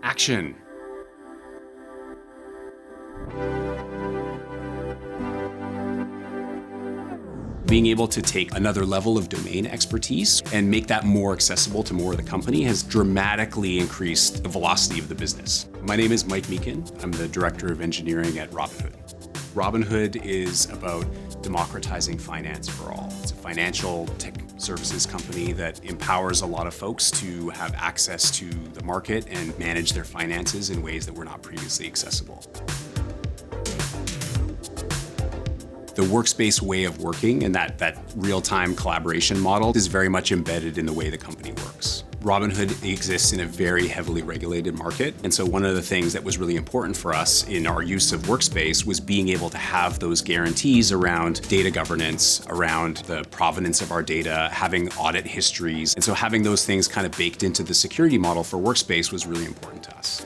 Action. Being able to take another level of domain expertise and make that more accessible to more of the company has dramatically increased the velocity of the business. My name is Mike Meakin. I'm the Director of Engineering at Robinhood. Robinhood is about democratizing finance for all. It's a financial tech services company that empowers a lot of folks to have access to the market and manage their finances in ways that were not previously accessible. The Workspace way of working and that real-time collaboration model is very much embedded in the way the company works. Robinhood exists in a very heavily regulated market, and so one of the things that was really important for us in our use of Workspace was being able to have those guarantees around data governance, around the provenance of our data, having audit histories, and so having those things kind of baked into the security model for Workspace was really important to us.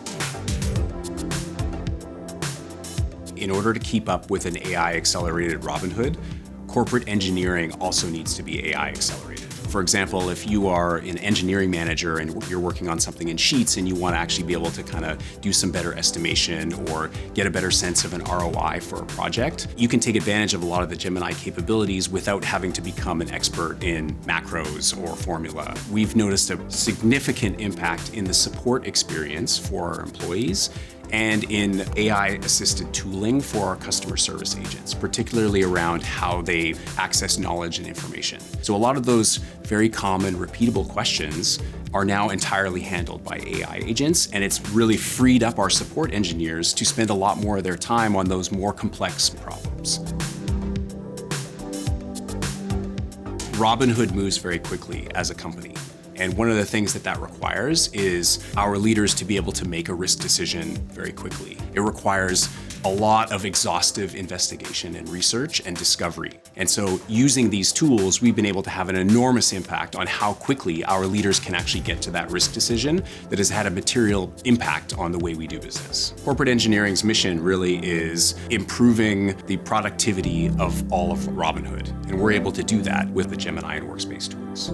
In order to keep up with an AI-accelerated Robinhood, corporate engineering also needs to be AI accelerated. For example, if you are an engineering manager and you're working on something in Sheets and you want to actually be able to kind of do some better estimation or get a better sense of an ROI for a project, you can take advantage of a lot of the Gemini capabilities without having to become an expert in macros or formula. We've noticed a significant impact in the support experience for our employees and in AI-assisted tooling for our customer service agents, particularly around how they access knowledge and information. So a lot of those very common, repeatable questions are now entirely handled by AI agents, and it's really freed up our support engineers to spend a lot more of their time on those more complex problems. Robinhood moves very quickly as a company. And one of the things that requires is our leaders to be able to make a risk decision very quickly. It requires a lot of exhaustive investigation and research and discovery. And so using these tools, we've been able to have an enormous impact on how quickly our leaders can actually get to that risk decision that has had a material impact on the way we do business. Corporate engineering's mission really is improving the productivity of all of Robinhood. And we're able to do that with the Gemini and Workspace tools.